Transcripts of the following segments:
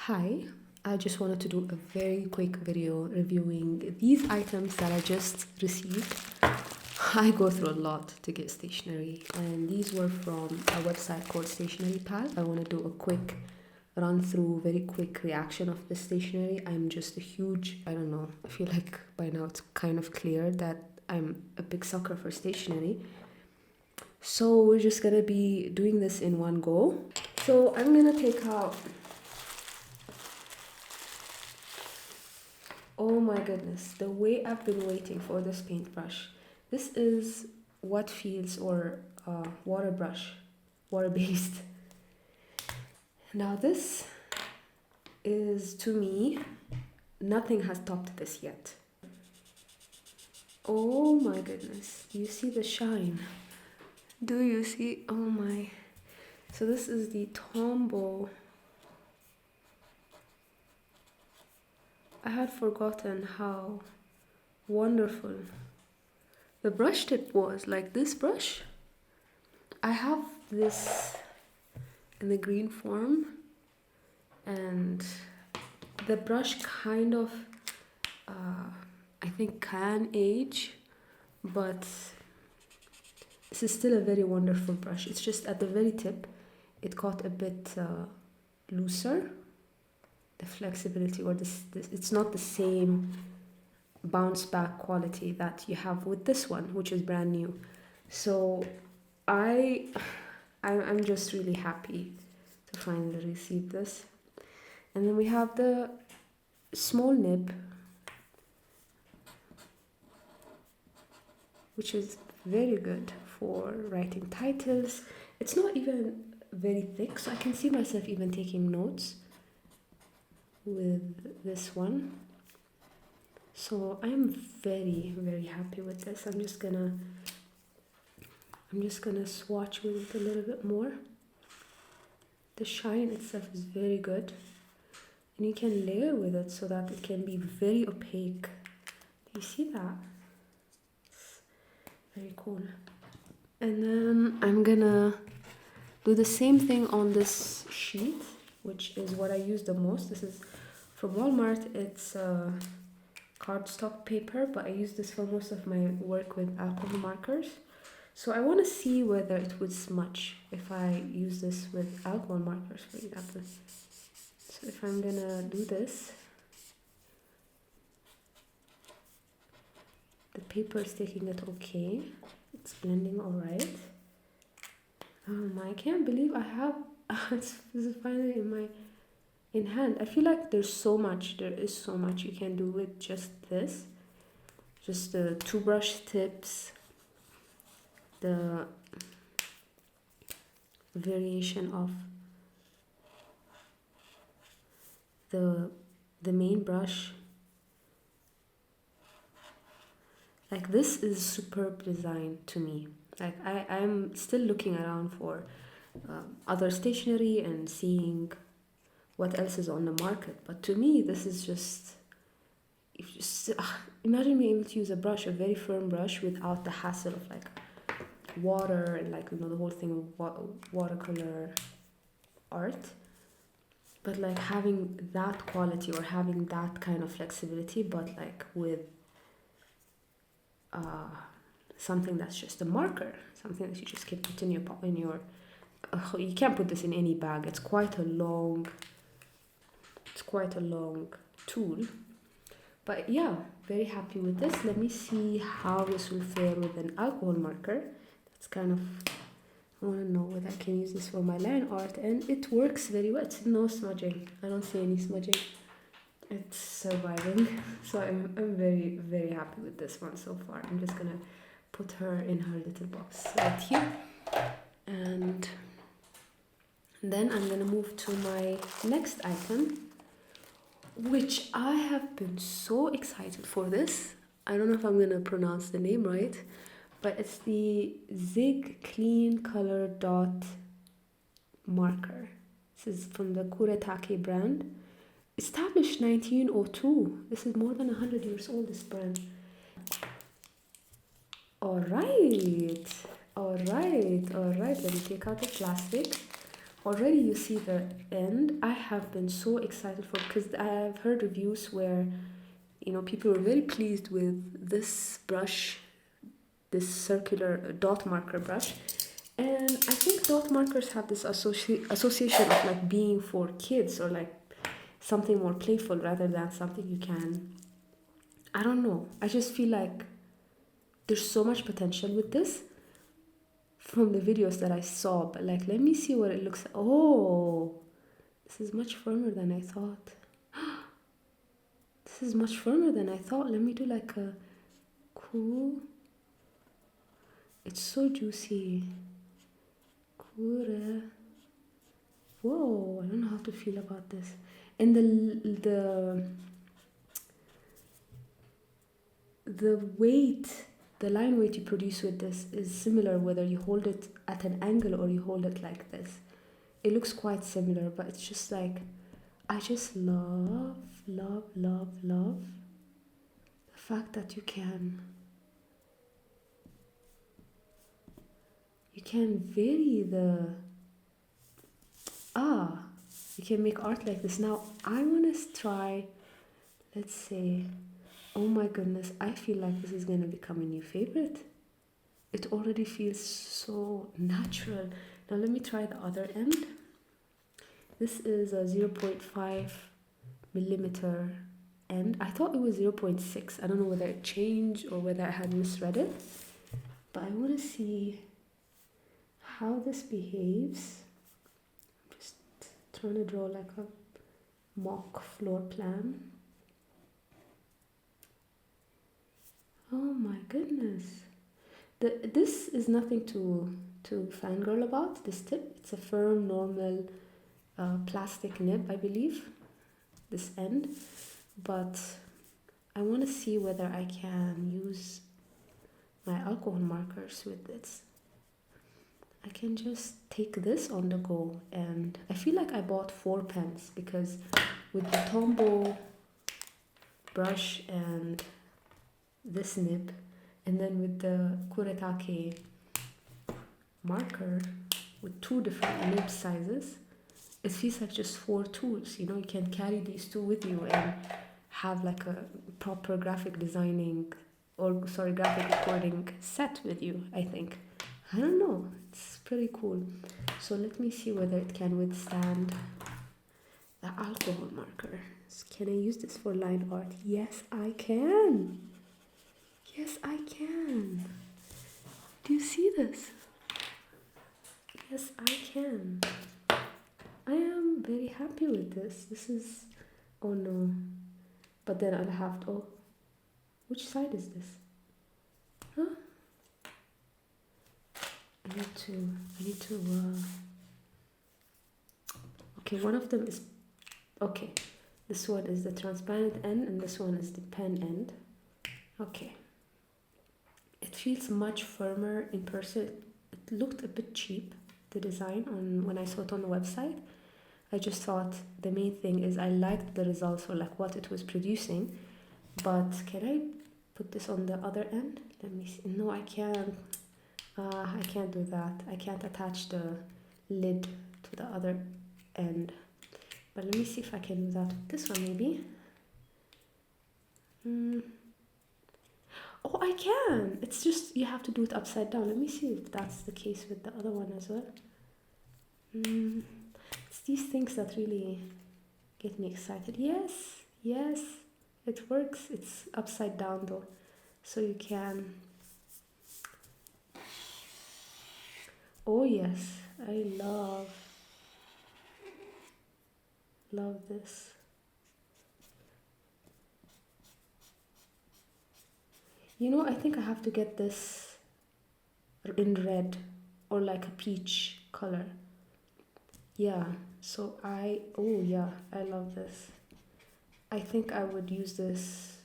Hi, I just wanted to do a very quick video reviewing these items that I just received. I go through a lot to get stationery, and these were from a website called Stationery. I want to do a quick run through, very quick reaction of the stationery. I'm just a huge, I don't know, I feel like by now it's kind of clear that I'm a big sucker for stationery. So we're just gonna be doing this in one go. So I'm gonna take out, oh my goodness, the way I've been waiting for this paintbrush. This is What Feels or water brush, water based. Now this is, to me, nothing has topped this yet. Oh my goodness, you see the shine? Do you see? Oh my. So this is the Tombow. I had forgotten how wonderful the brush tip was. Like this brush, I have this in the green form, and the brush kind of I think can age, but this is still a very wonderful brush. It's just at the very tip it got a bit looser, the flexibility, or this it's not the same bounce back quality that you have with this one, which is brand new. So I'm just really happy to finally receive this. And then we have the small nib, which is very good for writing titles. It's not even very thick, so I can see myself even taking notes with this one. So I am very, very happy with this. I'm just gonna swatch with it a little bit more. The shine itself is very good, and you can layer with it so that it can be very opaque. Do you see that? It's very cool. And then I'm gonna do the same thing on this sheet, which is what I use the most. This is from Walmart. It's cardstock paper, but I use this for most of my work with alcohol markers. So I want to see whether it would smudge if I use this with alcohol markers, for example. So if I'm gonna do this, the paper is taking it okay. It's blending all right. I can't believe I have this is finally in hand. I feel like there is so much you can do with just this. Just the two brush tips, the variation of the main brush. Like this is superb design to me. Like I'm still looking around for other stationery and seeing what else is on the market, but to me this is just, if you just imagine being able to use a brush, a very firm brush, without the hassle of like water and like, you know, the whole thing of watercolor art, but like having that quality or having that kind of flexibility, but like with something that's just a marker, something that you just can put in your you can't put this in any bag. It's quite a long tool, but yeah, very happy with this. Let me see how this will fare with an alcohol marker. That's kind of, I want to know whether I can use this for my line art, and it works very well. It's no smudging. I don't see any smudging. It's surviving. So I'm very, very happy with this one so far. I'm just gonna put her in her little box right here, and then I'm gonna move to my next item, which I have been so excited for this. I don't know if I'm gonna pronounce the name right, but it's the Zig Clean Color Dot marker. This is from the Kuretake brand. Established 1902. This is more than 100 years old, this brand. All right. Let me take out the plastic. already you see the end. I have been so excited for, because I have heard reviews where people were very pleased with this brush, this circular dot marker brush. And I think dot markers have this association of like being for kids, or like something more playful rather than something you can, I don't know. I just feel like there's so much potential with this from the videos that I saw. But like, let me see what it looks like. Oh, this is much firmer than I thought. This is much firmer than I thought. Let me do like a cool. It's so juicy. Cool. Whoa, I don't know how to feel about this. And the weight, the line weight you produce with this is similar whether you hold it at an angle or you hold it like this. It looks quite similar, but it's just like, I just love, love, love, love the fact that you can vary the, you can make art like this. Now I want to try, let's say, oh my goodness, I feel like this is going to become a new favorite. It already feels so natural. Now let me try the other end. This is a 0.5 millimeter end. I thought it was 0.6. I don't know whether it changed or whether I had misread it. But I want to see how this behaves. I'm just trying to draw like a mock floor plan. Oh my goodness. This is nothing to fangirl about, this tip. It's a firm, normal plastic nib, I believe, this end. But I want to see whether I can use my alcohol markers with this. I can just take this on the go, and I feel like I bought 4 pens, because with the Tombow brush and this nib, and then with the Kuretake marker with 2 different nib sizes, it feels like just 4 tools. You can carry these 2 with you and have like a proper graphic designing, or sorry, graphic recording set with you, I think. I don't know, it's pretty cool. So let me see whether it can withstand the alcohol marker. Can I use this for line art? Yes, I can. Yes, I can. Do you see this? Yes, I can. I am very happy with this. This is, oh no. But then I'll have to, which side is this? Huh? I need to, okay, one of them is, okay. This one is the transparent end and this one is the pen end. Okay. It feels much firmer in person. It looked a bit cheap, the design, when I saw it on the website. I just thought the main thing is I liked the results, or like what it was producing. But can I put this on the other end? Let me see. No, I can't. I can't do that. I can't attach the lid to the other end. But let me see if I can do that with this one maybe. Oh, I can. It's just you have to do it upside down. Let me see if that's the case with the other one as well. It's these things that really get me excited. Yes, yes, it works. It's upside down though, so you can. Oh yes, I love this. I think I have to get this in red or like a peach color. Yeah, so oh yeah, I love this. I think I would use this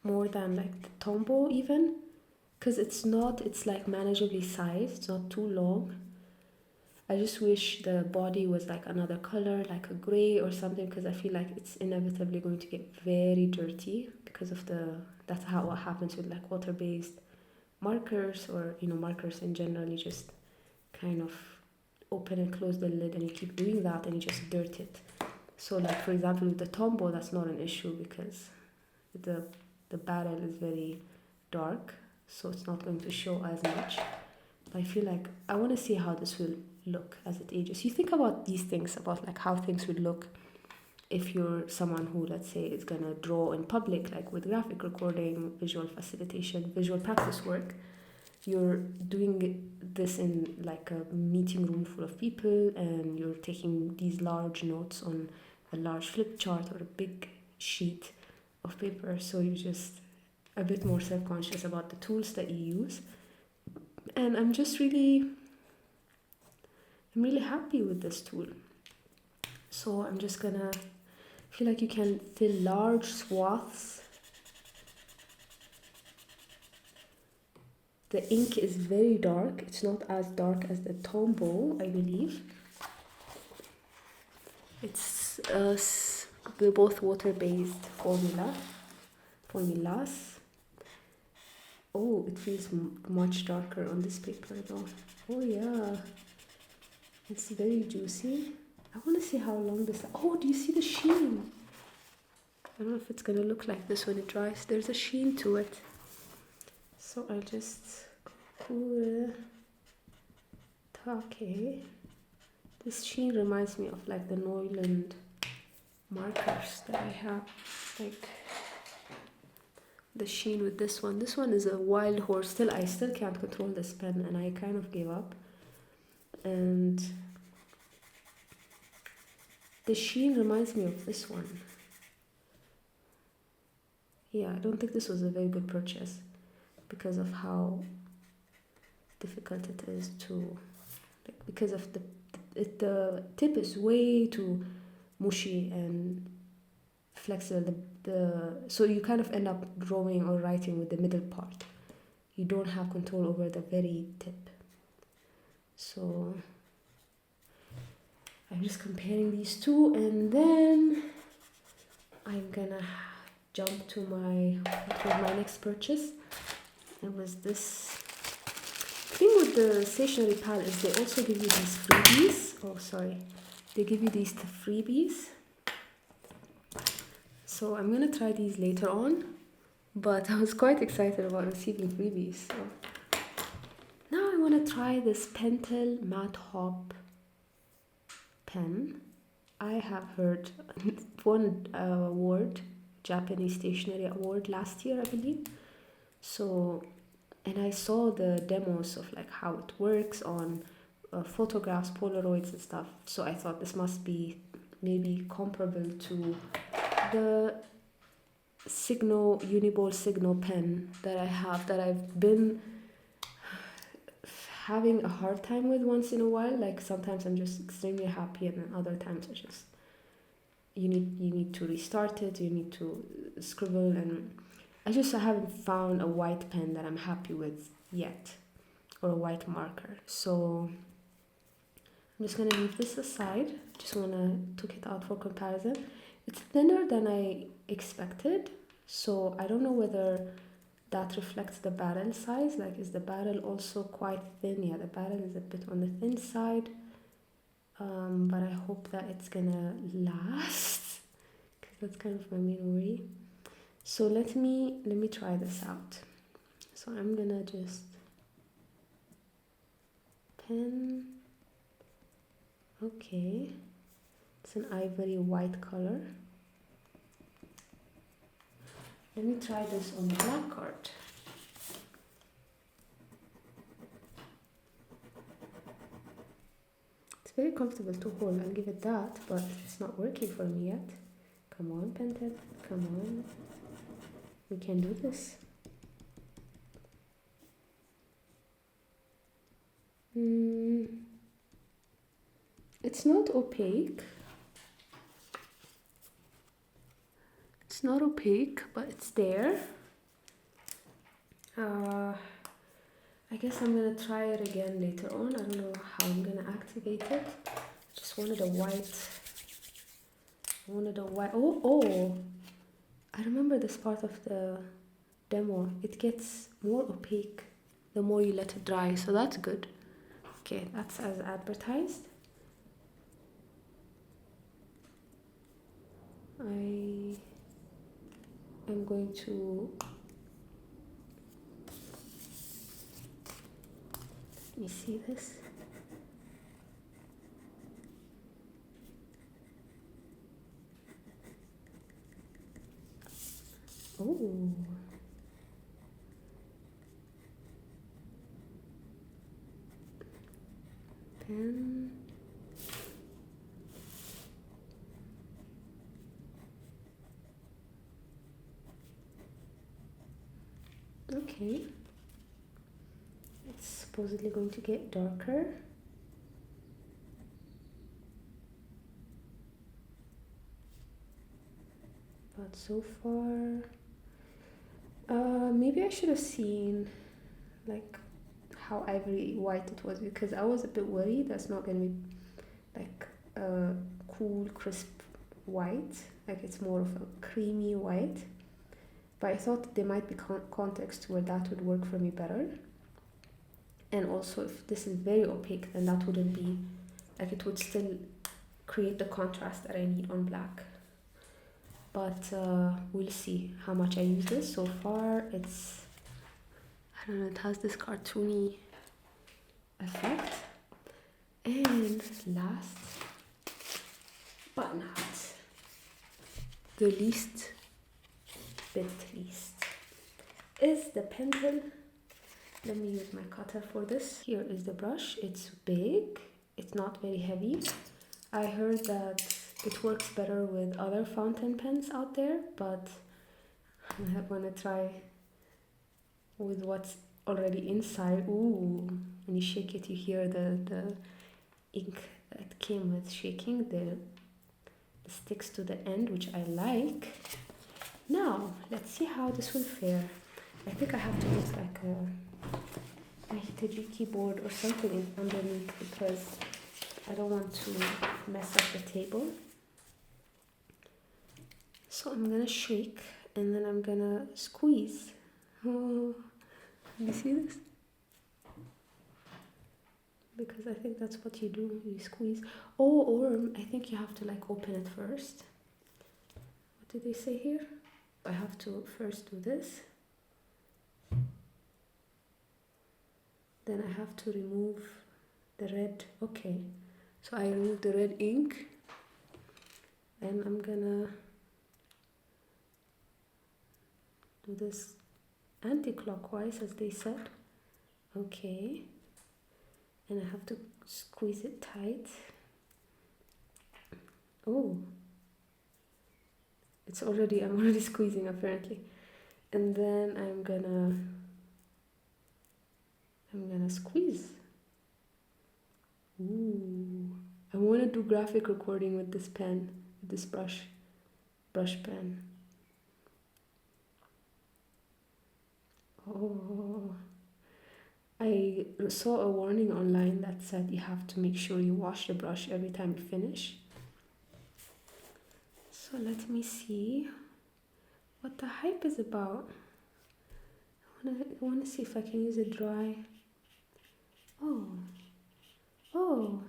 more than like the Tombow even, because it's like manageably sized, it's not too long. I just wish the body was like another color, like a gray or something, because I feel like it's inevitably going to get very dirty because of that's what happens with like water-based markers, or markers in general. You just kind of open and close the lid, and you keep doing that and you just dirt it. So like for example with the Tombow, that's not an issue because the barrel is very dark, so it's not going to show as much. But I feel like I want to see how this will look as it ages. You think about these things, about like how things would look if you're someone who, let's say, is gonna draw in public, like with graphic recording, visual facilitation, visual practice work. You're doing this in like a meeting room full of people, and you're taking these large notes on a large flip chart or a big sheet of paper. So you're just a bit more self-conscious about the tools that you use. And I'm really happy with this tool. So I'm just gonna feel like you can fill large swaths. The ink is very dark. It's not as dark as the Tombow, I believe. It's they're both water-based formulas. Oh, it feels much darker on this paper though. Oh yeah, it's very juicy. I want to see how long this. Oh, do you see the sheen? I don't know if it's gonna look like this when it dries. There's a sheen to it. So I'll just cool take. This sheen reminds me of like the Neuland markers that I have, like the sheen with this one. This one is a wild horse. I still can't control this pen, and I kind of gave up. And the sheen reminds me of this one. Yeah, I don't think this was a very good purchase because of how difficult it is to, like, because of the tip is way too mushy and flexible. So you kind of end up drawing or writing with the middle part. You don't have control over the very tip. So I'm just comparing these two, and then I'm gonna jump to what was my next purchase. It was this. The thing with the stationery pal is they also give you these freebies. Oh, sorry. They give you these freebies. So I'm gonna try these later on, but I was quite excited about receiving freebies. So now I want to try this Pentel Matte Hop pen. I have heard won award, Japanese Stationery Award last year, I believe. So, and I saw the demos of like how it works on photographs, Polaroids and stuff. So I thought this must be maybe comparable to the Uniball Signal pen that I have, that I've been having a hard time with once in a while. Like sometimes I'm just extremely happy, and then other times I just you need to restart it, you need to scribble, and I haven't found a white pen that I'm happy with yet, or a white marker. So I'm just gonna leave this aside. Just wanna took it out for comparison. It's thinner than I expected, so I don't know whether that reflects the barrel size. Like, is the barrel also quite thin? Yeah, the barrel is a bit on the thin side, but I hope that it's gonna last, because that's kind of my main worry. So let me try this out. So I'm gonna just pen. Okay, it's an ivory white color. Let me try this on the black card. It's very comfortable to hold, I'll give it that, but it's not working for me yet. Come on, Pentel, come on. We can do this. It's not opaque. It's not opaque, but it's there. I guess I'm gonna try it again later on. I don't know how I'm gonna activate it. I just wanted a white. Oh! I remember this part of the demo. It gets more opaque the more you let it dry, so that's good. Okay, that's as advertised. I am going to, let me see this. Oh, pen. Okay, it's supposedly going to get darker. But so far, maybe I should have seen like how ivory white it was, because I was a bit worried that's not gonna be like a cool crisp white, like it's more of a creamy white. But I thought there might be context where that would work for me better. And also, if this is very opaque, then that wouldn't be, like it would still create the contrast that I need on black. But we'll see how much I use this. So far it's, I don't know, it has this cartoony effect. And last but not the least is the pencil. Let me use my cutter for this. Here is the brush. It's big, it's not very heavy. I heard that it works better with other fountain pens out there, but I want to try with what's already inside. Ooh, when you shake it, you hear the ink that came with shaking. The sticks to the end, which I like. Now, let's see how this will fare. I think I have to use like a Hitachi keyboard or something underneath, because I don't want to mess up the table. So I'm gonna shake and then I'm gonna squeeze. Oh, you see this? Because I think that's what you do, you squeeze. Oh, or I think you have to like open it first. What did they say here? I have to first do this. Then I have to remove the red. Okay, so I remove the red ink and I'm gonna do this anti-clockwise, as they said. Okay, and I have to squeeze it tight. Oh, I'm already squeezing apparently. And then I'm gonna squeeze. Ooh, I want to do graphic recording with this pen, with this brush pen. Oh, I saw a warning online that said you have to make sure you wash the brush every time you finish. So let me see what the hype is about. I wanna see if I can use a dry. Oh,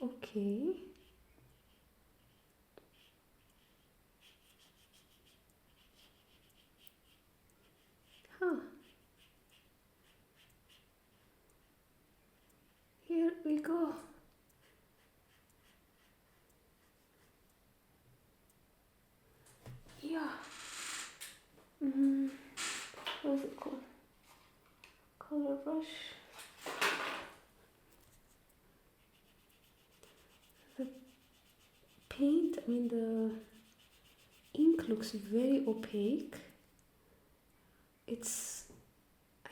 okay. Huh. Here we go. Yeah. What is it called? Color brush. The paint, I mean the ink looks very opaque. I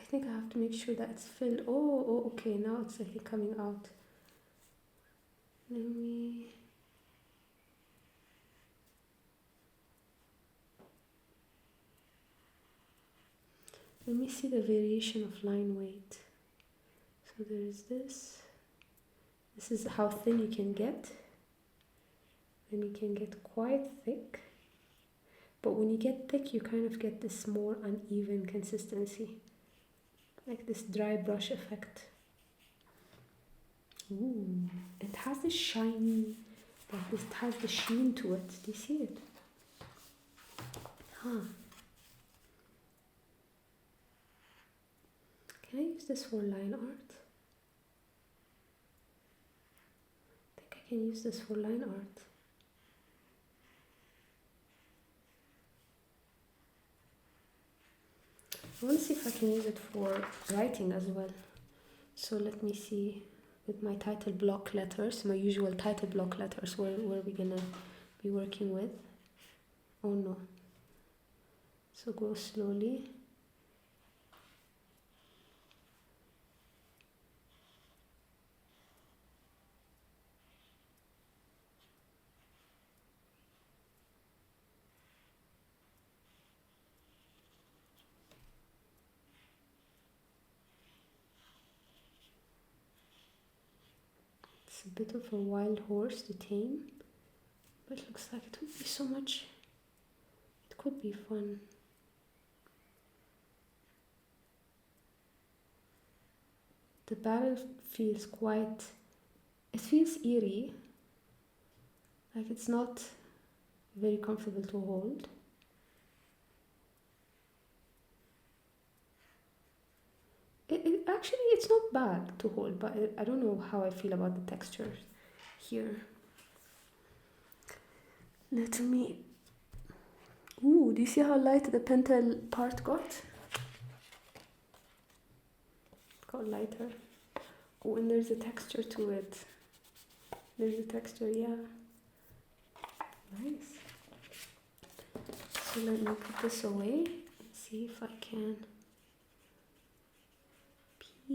think I have to make sure that it's filled. Oh, okay, now it's I think coming out. Let me see the variation of line weight. So there is this. This is how thin you can get. Then you can get quite thick. But when you get thick, you kind of get this more uneven consistency. like this dry brush effect. Ooh, it has this shiny, like this has the sheen to it. Do you see it? Huh. Can I use this for line art? I think I can use this for line art. I want to see if I can use it for writing as well. So let me see with my title block letters, my usual title block letters, where are we gonna be working with? Oh no. So go slowly. It's a bit of a wild horse to tame, but it looks like it would be so much. It could be fun. The barrel feels quite, it feels eerie, like it's not very comfortable to hold. Actually, it's not bad to hold, but I don't know how I feel about the textures here. Let me... Ooh, do you see how light the pentel part got? It got lighter. Oh, and there's a texture to it. There's a texture, yeah. Nice. So let me put this away and see if I can... I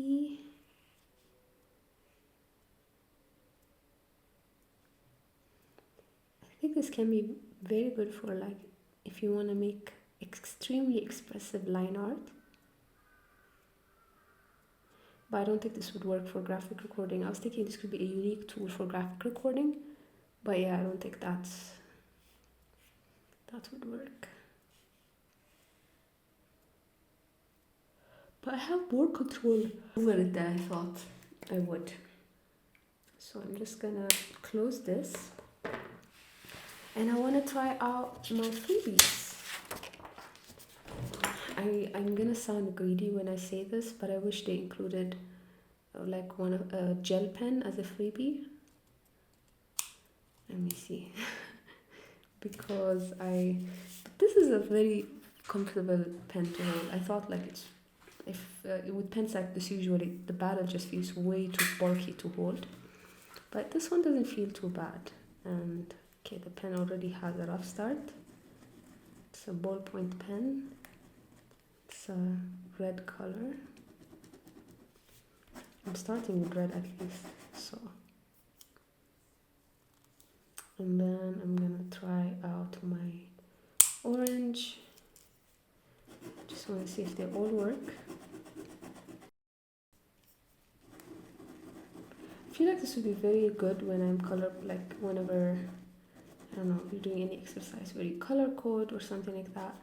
think this can be very good for, like, if you want to make extremely expressive line art. But I don't think this would work for graphic recording. I was thinking this could be a unique tool for graphic recording, but yeah, I don't think that would work. But I have more control over it than I thought I would. So I'm just gonna close this. And I want to try out my freebies. I'm gonna sound greedy when I say this, but I wish they included like a gel pen as a freebie. Let me see. Because this is a very comfortable pen to hold. I thought like with pens like this, usually the barrel just feels way too bulky to hold, but this one doesn't feel too bad. And okay, the pen already has a rough start. It's a ballpoint pen. It's a red color. I'm starting with red at least, so. And then I'm gonna try out my orange. Just want to see if they all work. I feel like this would be very good when I'm like whenever, I don't know, you're doing any exercise where you color code or something like that.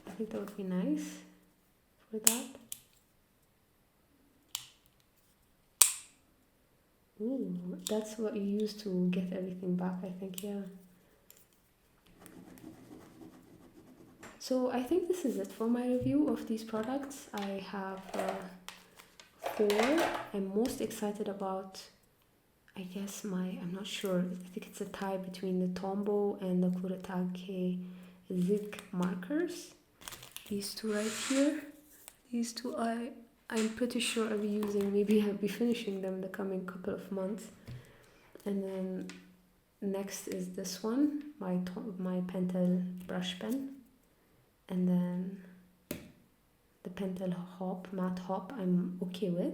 I think that would be nice for that. Ooh, that's what you use to get everything back, I think, yeah. So I think this is it for my review of these products. I have 4. I'm most excited about, I guess I'm not sure, I think it's a tie between the Tombow and the Kuretake Zig markers. These 2 right here. These 2 I'm pretty sure I'll be using, maybe I'll be finishing them in the coming couple of months. And then next is this one, my Pentel brush pen. And then the Pentel Hop, matte Hop, I'm okay with.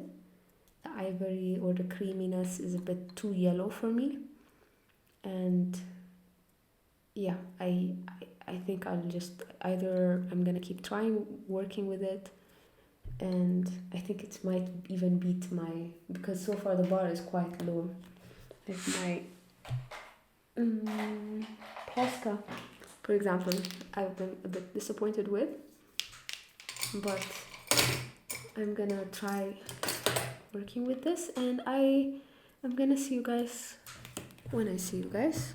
The ivory or the creaminess is a bit too yellow for me. And yeah, I think I'll just either, I'm gonna keep trying working with it, and I think it might even beat because so far the bar is quite low. Like my Posca, for example, I've been a bit disappointed with, but I'm gonna try working with this, and I'm gonna see you guys when I see you guys.